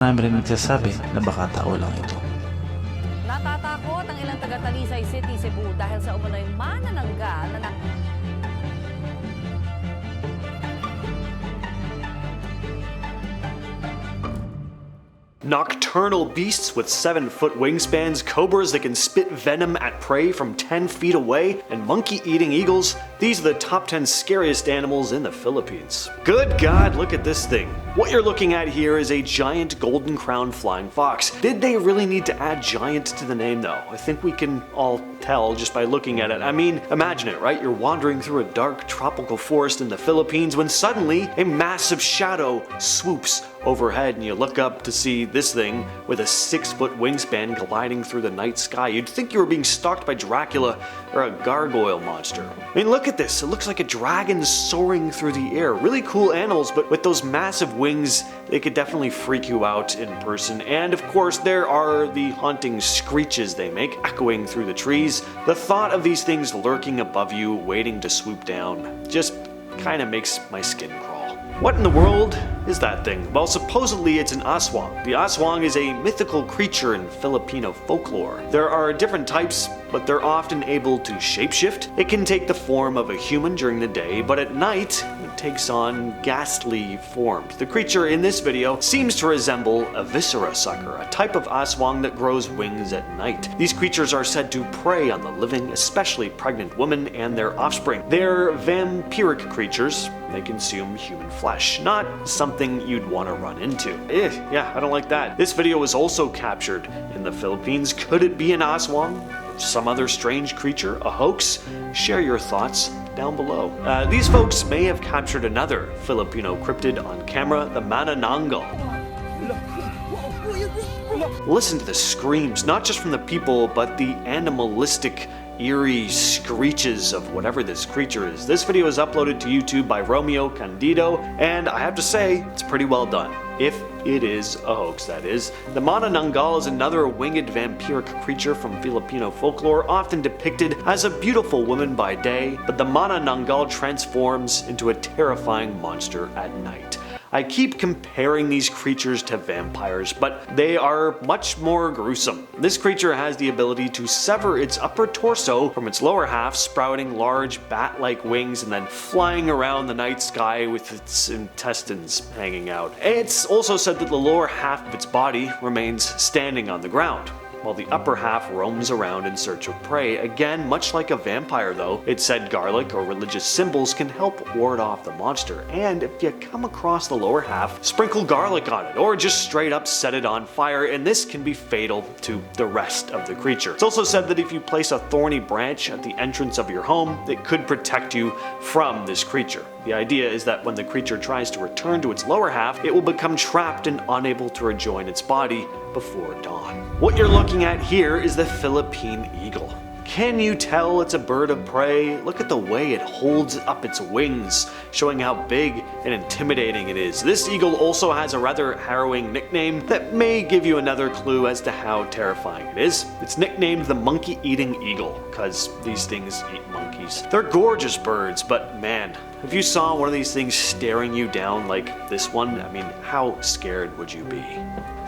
Marami rin nagsasabi na baka tao lang ito. Natatakot ang ilang taga-Talisay City, Cebu dahil sa umano'y manananggal na Nocturnal beasts with 7-foot wingspans, cobras that can spit venom at prey from 10 feet away, and monkey-eating eagles, these are the top 10 scariest animals in the Philippines. Good God, look at this thing. What you're looking at here is a giant golden-crowned flying fox. Did they really need to add giant to the name though? I think we can all tell just by looking at it. I mean, imagine it, right? You're wandering through a dark tropical forest in the Philippines when suddenly a massive shadow swoops overhead and you look up to see this thing with a 6-foot wingspan gliding through the night sky. You'd think you were being stalked by Dracula or a gargoyle monster. I mean, look at this. It looks like a dragon soaring through the air. Really cool animals, but with those massive wings, they could definitely freak you out in person. And of course, there are the haunting screeches they make, echoing through the trees. The thought of these things lurking above you, waiting to swoop down, just kind of makes my skin crawl. What in the world is that thing? Well, supposedly it's an aswang. The aswang is a mythical creature in Filipino folklore. There are different types, but they're often able to shapeshift. It can take the form of a human during the day, but at night, it takes on ghastly forms. The creature in this video seems to resemble a viscera sucker, a type of aswang that grows wings at night. These creatures are said to prey on the living, especially pregnant women and their offspring. They're vampiric creatures. They consume human flesh. Not something you'd want to run into. Yeah, I don't like that. This video was also captured in the Philippines. Could it be an aswang? Some other strange creature? A hoax? Share your thoughts down below. These folks may have captured another Filipino cryptid on camera, the Manananggal. Listen to the screams, not just from the people, but the animalistic eerie screeches of whatever this creature is. This video is uploaded to YouTube by Romeo Candido, and I have to say, it's pretty well done. If it is a hoax, that is. The Manananggal is another winged vampiric creature from Filipino folklore, often depicted as a beautiful woman by day, but the Manananggal transforms into a terrifying monster at night. I keep comparing these creatures to vampires, but they are much more gruesome. This creature has the ability to sever its upper torso from its lower half, sprouting large bat-like wings and then flying around the night sky with its intestines hanging out. It's also said that the lower half of its body remains standing on the ground, while the upper half roams around in search of prey. Again, much like a vampire though, it's said garlic or religious symbols can help ward off the monster, and if you come across the lower half, sprinkle garlic on it, or just straight up set it on fire, and this can be fatal to the rest of the creature. It's also said that if you place a thorny branch at the entrance of your home, it could protect you from this creature. The idea is that when the creature tries to return to its lower half, it will become trapped and unable to rejoin its body before dawn. What you're looking at here is the Philippine Eagle. Can you tell it's a bird of prey? Look at the way it holds up its wings, showing how big and intimidating it is. This eagle also has a rather harrowing nickname that may give you another clue as to how terrifying it is. It's nicknamed the monkey-eating eagle, because these things eat monkeys. They're gorgeous birds, but man, if you saw one of these things staring you down like this one, I mean, how scared would you be?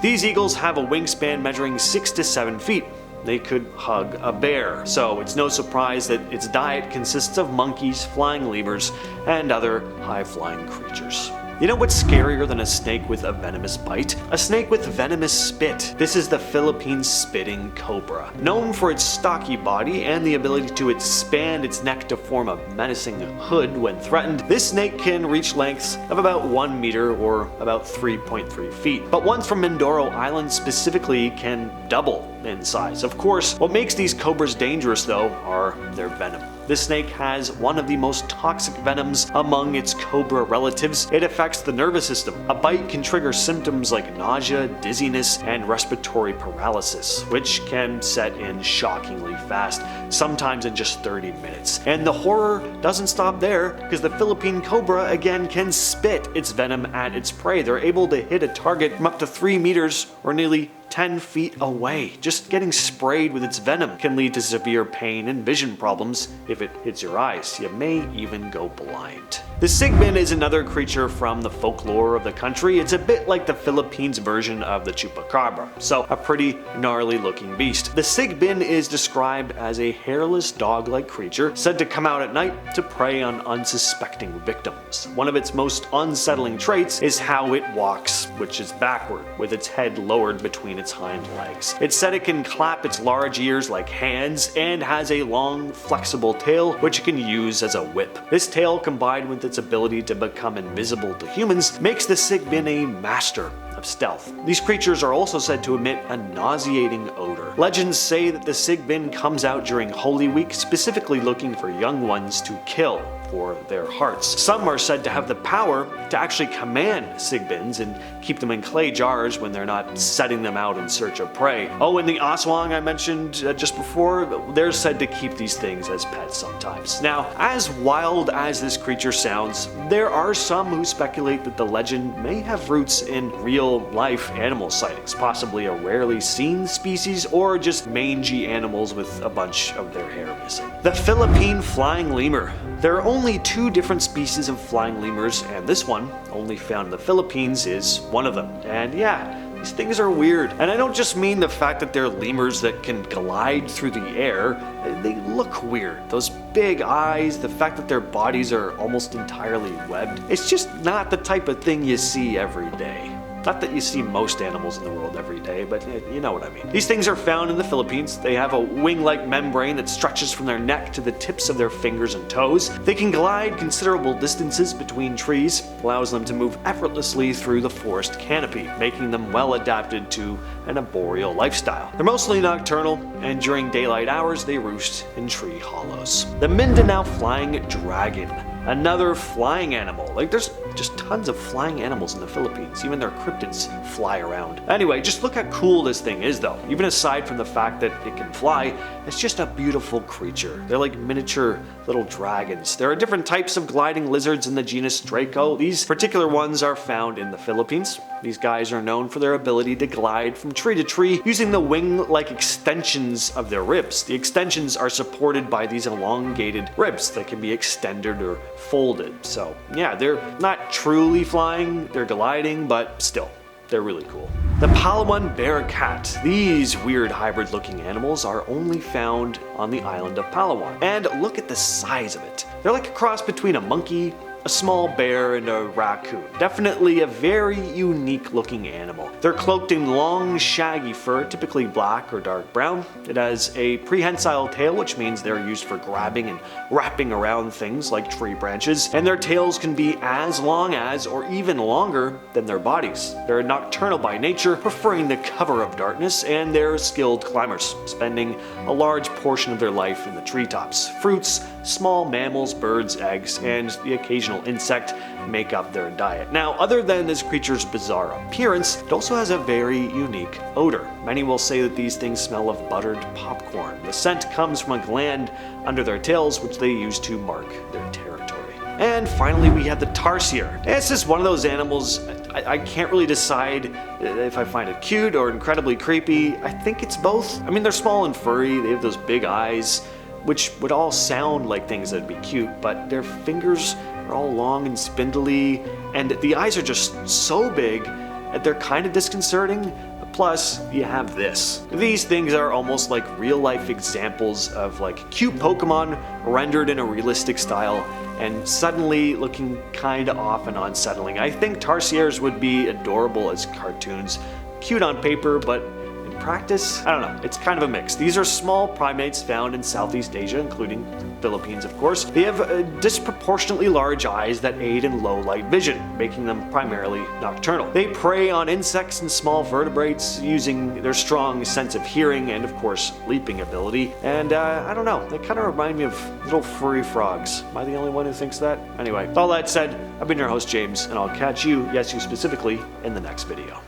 These eagles have a wingspan measuring 6 to 7 feet. They could hug a bear, so it's no surprise that its diet consists of monkeys, flying lemurs, and other high-flying creatures. You know what's scarier than a snake with a venomous bite? A snake with venomous spit. This is the Philippine spitting cobra. Known for its stocky body and the ability to expand its neck to form a menacing hood when threatened, this snake can reach lengths of about 1 meter or about 3.3 feet. But ones from Mindoro Island specifically can double in size. Of course, what makes these cobras dangerous though are their venom. This snake has one of the most toxic venoms among its cobra relatives. It affects the nervous system. A bite can trigger symptoms like nausea, dizziness, and respiratory paralysis, which can set in shockingly fast. sometimes in just 30 minutes. And the horror doesn't stop there, because the Philippine Cobra again can spit its venom at its prey. They're able to hit a target from up to 3 meters or nearly 10 feet away. Just getting sprayed with its venom can lead to severe pain and vision problems. If it hits your eyes, you may even go blind. The Sigbin is another creature from the folklore of the country. It's a bit like the Philippines version of the chupacabra, so a pretty gnarly looking beast. The Sigbin is described as a hairless dog-like creature said to come out at night to prey on unsuspecting victims. One of its most unsettling traits is how it walks, which is backward, with its head lowered between its hind legs. It's said it can clap its large ears like hands and has a long, flexible tail which it can use as a whip. This tail, combined with its ability to become invisible to humans, makes the Sigbin a master of stealth. These creatures are also said to emit a nauseating odor. Legends say that the Sigbin comes out during Holy Week, specifically looking for young ones to kill for their hearts. Some are said to have the power to actually command Sigbins and keep them in clay jars when they're not setting them out in search of prey. Oh, and the Aswang I mentioned just before, they're said to keep these things as pets sometimes. Now, as wild as this creature sounds, there are some who speculate that the legend may have roots in real-life animal sightings, possibly a rarely seen species or just mangy animals with a bunch of their hair missing. The Philippine flying lemur. There are only 2 different species of flying lemurs, and this one, only found in the Philippines, is one of them. And yeah, these things are weird. And I don't just mean the fact that they're lemurs that can glide through the air. They look weird. Those big eyes, the fact that their bodies are almost entirely webbed. It's just not the type of thing you see every day. Not that you see most animals in the world every day, but you know what I mean. These things are found in the Philippines. They have a wing-like membrane that stretches from their neck to the tips of their fingers and toes. They can glide considerable distances between trees, allows them to move effortlessly through the forest canopy, making them well adapted to an arboreal lifestyle. They're mostly nocturnal, and during daylight hours they roost in tree hollows. The Mindanao flying dragon. Another flying animal. Like, there's just tons of flying animals in the Philippines. Even their cryptids fly around. Anyway, just look how cool this thing is though. Even aside from the fact that it can fly, it's just a beautiful creature. They're like miniature little dragons. There are different types of gliding lizards in the genus Draco. These particular ones are found in the Philippines. These guys are known for their ability to glide from tree to tree using the wing-like extensions of their ribs. The extensions are supported by these elongated ribs that can be extended or folded. So yeah, they're not truly flying, they're gliding, but still, they're really cool. The Palawan Bearcat. These weird hybrid looking animals are only found on the island of Palawan. And look at the size of it. They're like a cross between a monkey, a small bear, and a raccoon. Definitely a very unique looking animal. They're cloaked in long, shaggy fur, typically black or dark brown. It has a prehensile tail, which means they're used for grabbing and wrapping around things like tree branches, and their tails can be as long as or even longer than their bodies. They're nocturnal by nature, preferring the cover of darkness, and they're skilled climbers, spending a large portion of their life in the treetops. Fruits, small mammals, birds, eggs, and the occasional insect make up their diet. Now, other than this creature's bizarre appearance, it also has a very unique odor. Many will say that these things smell of buttered popcorn. The scent comes from a gland under their tails, which they use to mark their territory. And finally, we have the Tarsier. It's just one of those animals I can't really decide if I find it cute or incredibly creepy. I think it's both. I mean, they're small and furry, they have those big eyes, which would all sound like things that'd be cute, but their fingers are all long and spindly, and the eyes are just so big that they're kind of disconcerting. Plus, you have this. These things are almost like real-life examples of like cute Pokemon rendered in a realistic style and suddenly looking kinda off and unsettling. I think Tarsiers would be adorable as cartoons. Cute on paper, but in practice, I don't know, it's kind of a mix. These are small primates found in Southeast Asia, including Philippines, of course. They have disproportionately large eyes that aid in low light vision, making them primarily nocturnal. They prey on insects and small vertebrates using their strong sense of hearing and, of course, leaping ability. And I don't know, they kind of remind me of little furry frogs. Am I the only one who thinks that? Anyway, with all that said, I've been your host, James, and I'll catch you, yes, you specifically, in the next video.